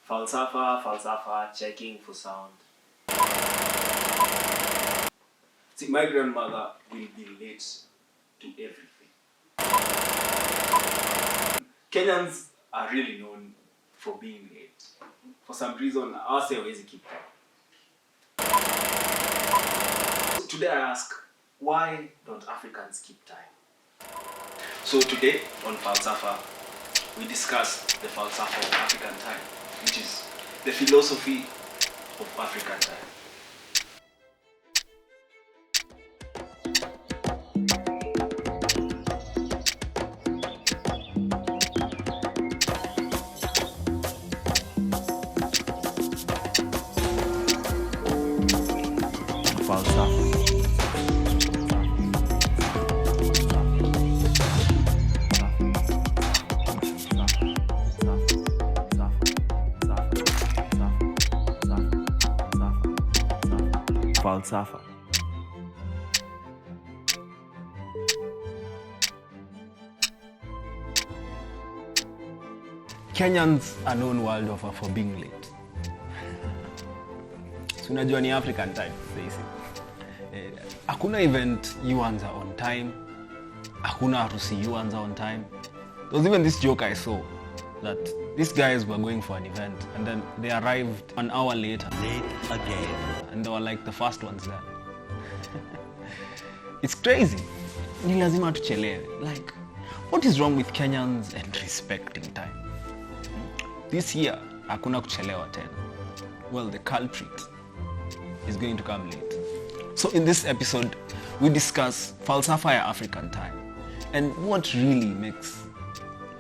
Falsafa, checking for sound. See, my grandmother will be late to everything. Kenyans are really known for being late. For some reason, our say always keep time. Today I ask, why don't Africans keep time? So today on Falsafa, we discuss the falsafa of African time, which is the philosophy of African time. Falsafa. Kenyans are known world over for being late. So unajua ni African time, they say. Hakuna event you answer on time. Hakuna harusi you answer on time. There was even this joke I saw that these guys were going for an event and then they arrived an hour later. Late again. And they were like the first ones there. It's crazy. Ni lazima tuchelewe. Like, what is wrong with Kenyans and respecting time? This year, hakuna kuchelewa tena. Well, the culprit is going to come late. So in this episode, we discuss falsafa ya African time and what really makes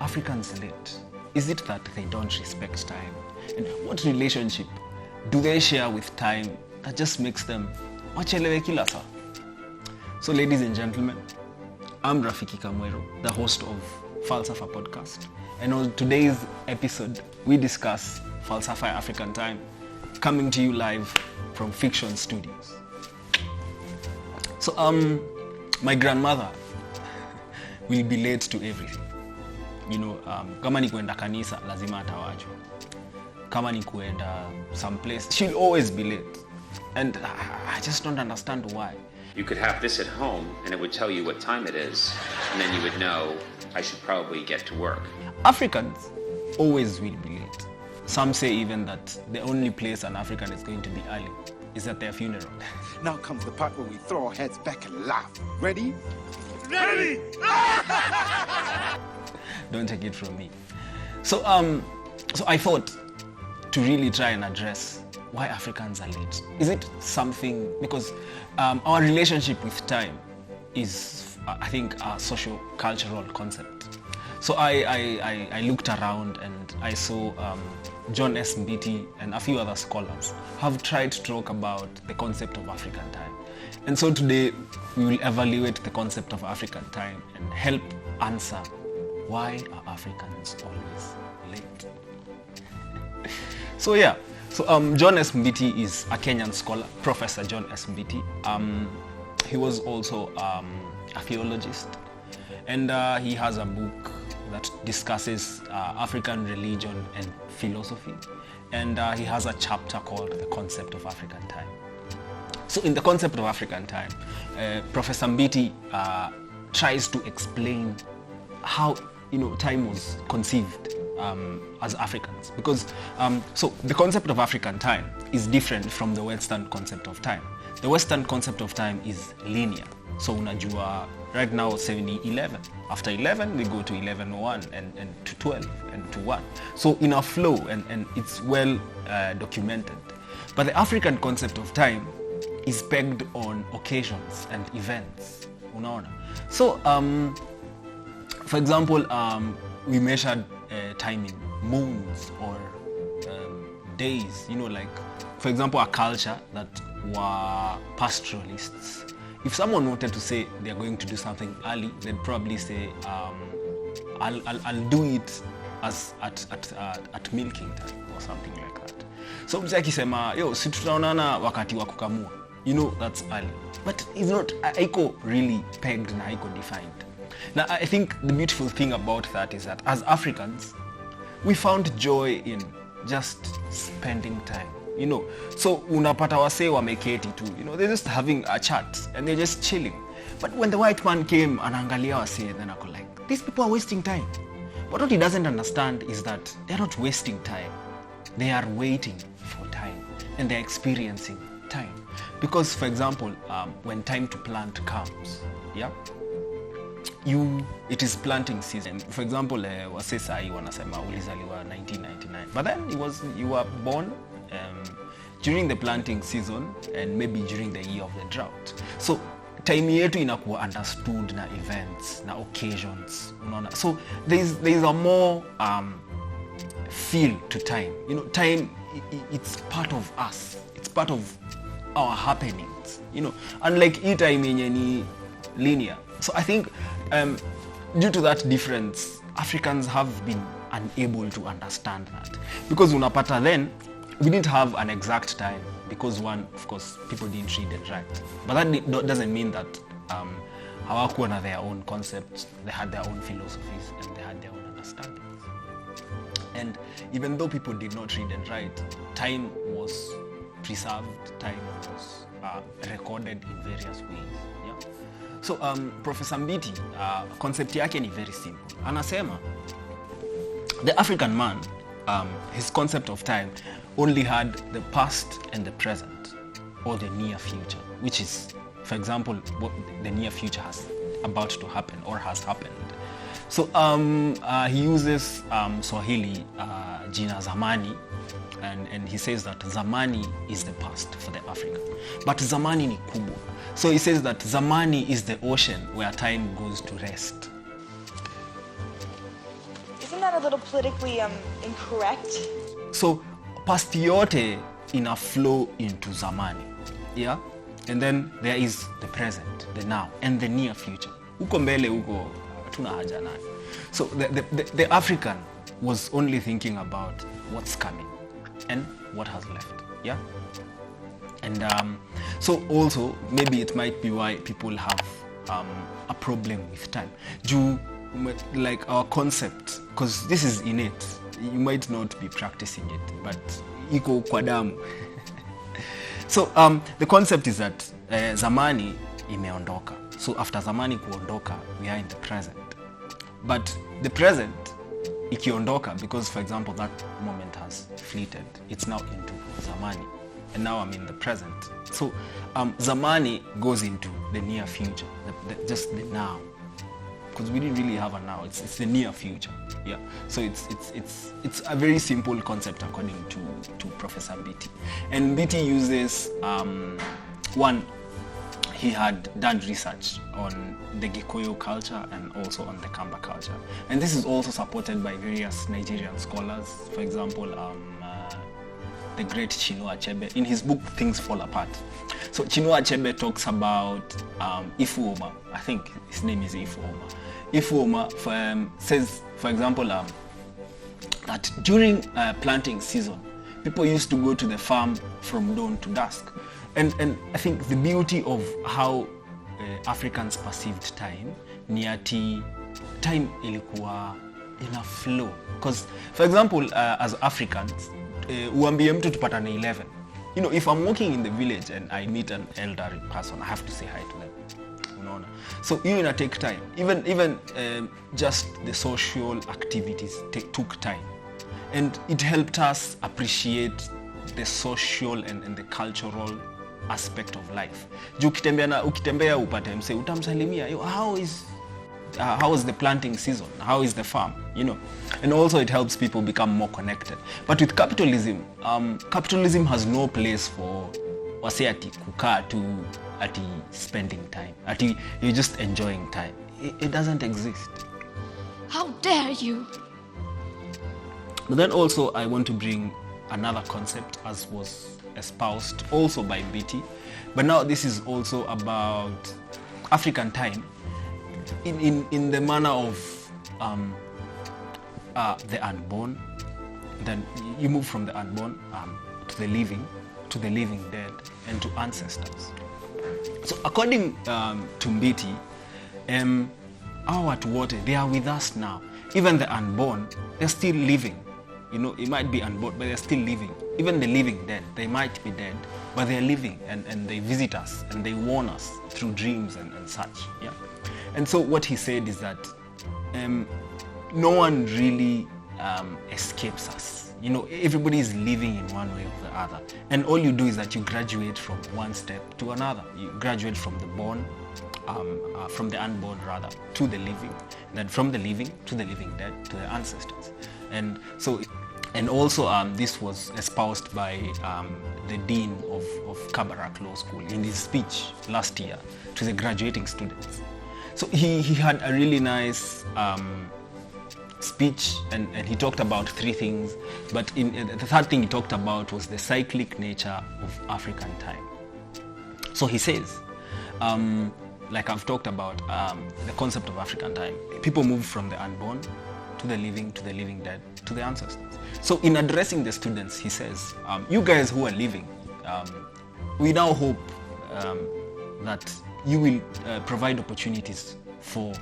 Africans late. Is it that they don't respect time? And what relationship do they share with time that just makes them wachelewe kila saa? So ladies and gentlemen, I'm Rafiki Kamwerũ, the host of FALSAFA Podcast. And on today's episode, we discuss falsafa ya African time, coming to you live from Fiction Studios. So my grandmother will be late to everything. You know, kama ni kuenda kanisa lazima atawachwa. Kama ni kuenda someplace, she'll always be late. And I just don't understand why. You could have this at home and it would tell you what time it is, and then you would know I should probably get to work. Africans always will be late. Some say even that the only place an African is going to be early is at their funeral. Now comes the part where we throw our heads back and laugh. Ready? Ready! Don't take it from me. So I thought to really try and address why Africans are late. Is it something, because our relationship with time is, I think, a socio-cultural concept. So I looked around and I saw John S. Mbiti and a few other scholars have tried to talk about the concept of African time. And so today we will evaluate the concept of African time and help answer why are Africans always late. So John S. Mbiti is a Kenyan scholar, Professor John S. Mbiti. He was also a theologist, and he has a book that discusses African religion and philosophy, and he has a chapter called The Concept of African Time. So in The Concept of African Time, Professor Mbiti tries to explain how time was conceived as Africans, because so the concept of African time is different from the Western concept of time. The Western concept of time is linear. So unajua right now 11. After 11 we go to 11:01 and to 12 and to 1. So in a flow and it's well documented. But the African concept of time is pegged on occasions and events. Unaona? So for example, we measured time in moons or days, like, for example, a culture that were pastoralists. If someone wanted to say they're going to do something early, they'd probably say, I'll do it as at milking time or something like that. So mtu akisema, si tutaonana wakati wa kukamua, that's early. But it's not, haiko really pegged na haiko defined. Now, I think the beautiful thing about that is that as Africans, we found joy in just spending time, you know. So unapata wasee wameketi tu, you know, they're just having a chat and they're just chilling. But when the white man came, anaangalia wasee, then ako like, these people are wasting time. But what he doesn't understand is that they're not wasting time. They are waiting for time and they're experiencing time. Because, for example, when time to plant comes, yeah, it is planting season. For example, wasee sahi wanasema ulizaliwa 1999, but then you were born during the planting season and maybe during the year of the drought. So time yetu inakuwa understood na events na occasions, unaona. So there's a more feel to time. You know, time it's part of us. It's part of our happenings, you know. Unlike hii time yenye ni linear. So I think due to that difference, Africans have been unable to understand that. Because unapata then, we didn't have an exact time because one, of course, people didn't read and write. But that doesn't mean that hawakuwa na their own concepts, they had their own philosophies, and they had their own understandings. And even though people did not read and write, time was preserved, time was recorded in various ways. Yeah? So Professor Mbiti, concept yake ni very simple. Anasema, the African man, his concept of time only had the past and the present, or the near future, which is, for example, what the near future has about to happen or has happened. So he uses Swahili jina zamani, and he says that zamani is the past for the African, but zamani ni kubwa. So he says that zamani is the ocean where time goes to rest. Isn't that a little politically incorrect? So past yote ina flow into zamani, yeah, and then there is the present, the now, and the near future. Uko mbele uko tuna haja nayo. So the African was only thinking about what's coming and what has left, yeah. And so also maybe it might be why people have a problem with time. Like our concept, because this is innate, you might not be practicing it, but iko kwa damu. So the concept is that zamani imeondoka. So after zamani kuondoka, we are in the present. But the present ikiondoka, because for example that moment has fleeted, it's now into zamani, and now I'm in the present. So zamani goes into the near future, just the now, because we didn't really have a now. It's the near future, yeah. So it's a very simple concept according to Professor Mbiti. And Mbiti uses one. He had done research on the Gikuyu culture and also on the Kamba culture. And this is also supported by various Nigerian scholars. For example, the great Chinua Achebe. In his book, Things Fall Apart. So Chinua Achebe talks about Ifuoma. I think his name is Ifuoma. Ifuoma says, for example, that during planting season, people used to go to the farm from dawn to dusk. And I think the beauty of how Africans perceived time ni ati time ilikuwa ina flow. Because, for example, as Africans, uambie mtu tupatane 11. You know, if I'm walking in the village and I meet an elderly person, I have to say hi to them. Unaona? So you ina take time. Even just the social activities took time. And it helped us appreciate the social and the cultural aspect of life. Ukitembea upate mse utamsalimia, how is the planting season, how is the farm, you know. And also it helps people become more connected. But with capitalism, capitalism has no place for wase ati kukaa tu ati spending time, ati you're just enjoying time. It doesn't exist. How dare you? But then also I want to bring another concept as was espoused also by Mbiti, but now this is also about African time in the manner of the unborn. Then you move from the unborn to the living dead, and to ancestors. So according to Mbiti, our watu wote, they are with us now. Even the unborn, they're still living. it might be unborn, but they're still living. Even the living dead, they might be dead, but they're living, and they visit us, and they warn us through dreams and such. Yeah. And so what he said is that no one really escapes us. Everybody is living in one way or the other. And all you do is that you graduate from one step to another. You graduate from the born, from the unborn rather, to the living. Then from the living to the living dead, to the ancestors. And also this was espoused by the dean of Kabarak Law School in his speech last year to the graduating students. So he had a really nice speech, and he talked about three things, but the third thing he talked about was the cyclic nature of African time. So he says, like I've talked about, the concept of African time, people move from the unborn to the living dead, to the ancestors. So in addressing the students, he says, you guys who are living, we now hope that you will provide opportunities for,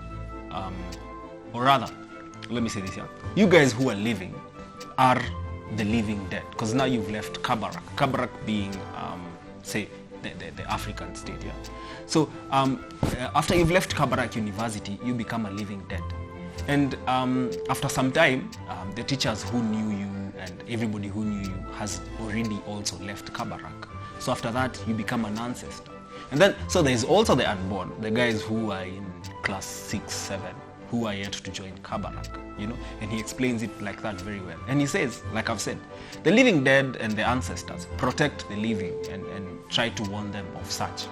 or rather, let me say this here. You guys who are living are the living dead, because now you've left Kabarak. Kabarak being, say, the African state. Yeah. So after you've left Kabarak University, you become a living dead. And after some time, the teachers who knew you and everybody who knew you has already also left Kabarak. So after that, you become an ancestor. And then, so there's also the unborn, the guys who are in class 6, 7, who are yet to join Kabarak, and he explains it like that very well. And he says, like I've said, the living dead and the ancestors protect the living and try to warn them of such.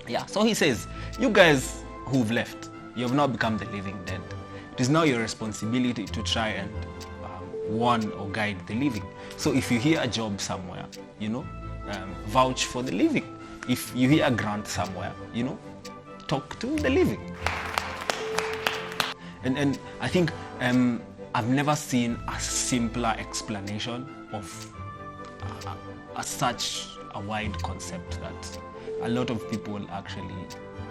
Yeah, so he says, you guys who've left, you have now become the living dead. It is now your responsibility to try and warn or guide the living. So if you hear a job somewhere, vouch for the living. If you hear a grant somewhere, talk to the living. And I think I've never seen a simpler explanation of such a wide concept that a lot of people actually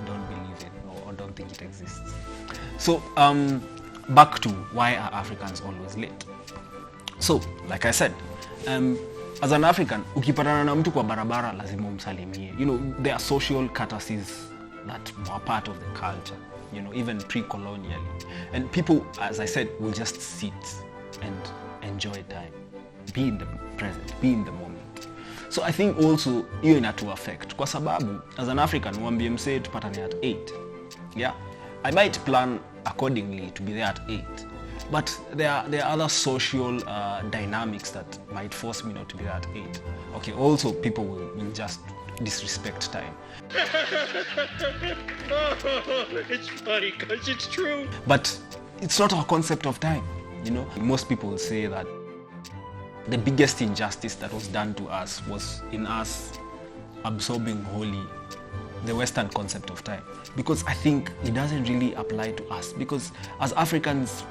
don't believe it or don't think it exists. So back to why are Africans always late? So like I said, as an African, ukipatana na mtu kwa barabara lazima umsalimie. There are social courtesies that were part of the culture, even pre-colonially. And people, as I said, will just sit and enjoy time. Be in the present, be in the moment. So I think also, hiyo inatu affect. Kwa sababu, as an African, uambie msee tupatane at 8. Yeah? I might plan accordingly to be there at 8. But there are other social dynamics that might force me not to be there at 8. Okay, also people will just disrespect time. It's funny because it's true. But it's not our concept of time, Most people say that the biggest injustice that was done to us was in us absorbing wholly the Western concept of time. Because I think it doesn't really apply to us. Because as Africans,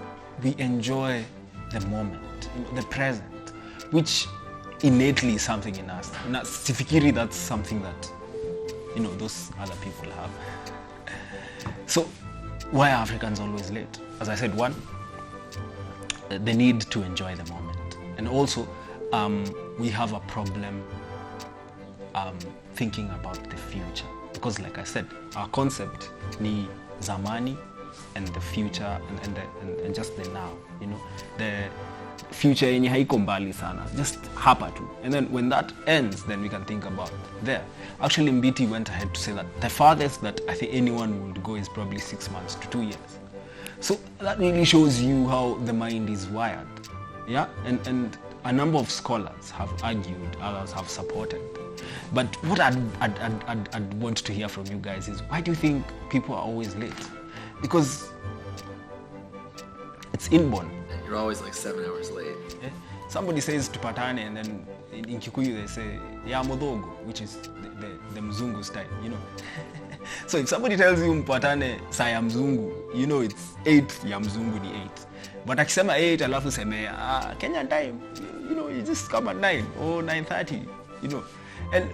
we enjoy the moment, the present, which innately is something in us. Sifikiri, that's something that, those other people have. So, why are Africans always late? As I said, one, the need to enjoy the moment. And also, we have a problem thinking about the future. Because like I said, our concept ni zamani and the future and just the now, the future yenye haiko mbali sana, just hapa tu. And then when that ends, then we can think about there. Actually, Mbiti went ahead to say that the farthest that I think anyone would go is probably 6 months to 2 years. So that really shows you how the mind is wired. Yeah, and a number of scholars have argued, others have supported. But what I'd want to hear from you guys is, why do you think people are always late? Because it's inborn. You're always like 7 hours late. Yeah? Somebody says tupatane, and then in Kikuyu they say ya modogo, which is the mzungu style, So if somebody tells you mpatane saa ya mzungu, it's 8 ya mzungu ni 8. But akisema 8 alafu seme Kenyan time, you just come at 9 or 9:30, And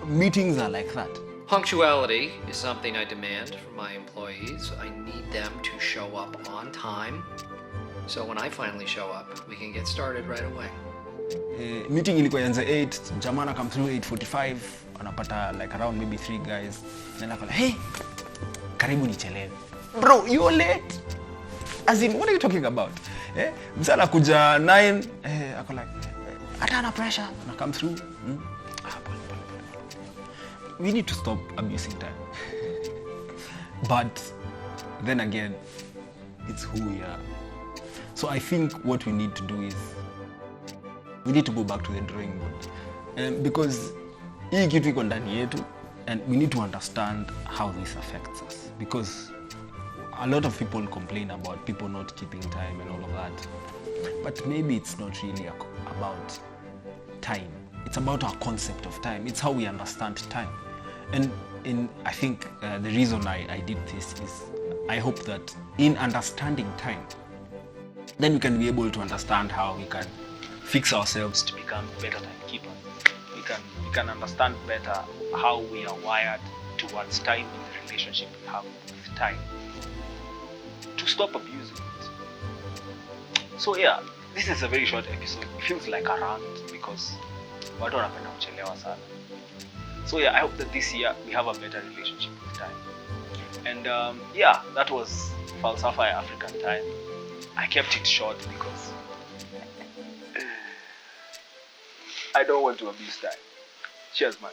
meetings are like that. Punctuality is something I demand from my employees. I need them to show up on time So when I finally show up, we can get started right away. Meeting ilikuwa ianze 8, jamana come through 8:45, anapata like around maybe 3 guys. Then akala, "Hey, Karibu Nichelewe." Bro, you're late. As in, what are you talking about? Msala kuja 9, ako like, "Atana pressure." Na come through. We need to stop abusing time. But then again, it's who we are. So I think what we need to do is we need to go back to the drawing board. Because hii kitu iko ndani yetu, and we need to understand how this affects us. Because a lot of people complain about people not keeping time and all of that. But maybe it's not really about time. It's about our concept of time. It's how we understand time. And I think the reason I did this is I hope that in understanding time, then we can be able to understand how we can fix ourselves to become better timekeepers. We can understand better how we are wired towards time in the relationship we have with time, to stop abusing it. So yeah, this is a very short episode. It feels like a rant because watu wanapenda kuchelewa sana. So yeah, I hope that this year we have a better relationship with time. And yeah, that was FALSAFA African Time. I kept it short because I don't want to abuse time. Cheers, man.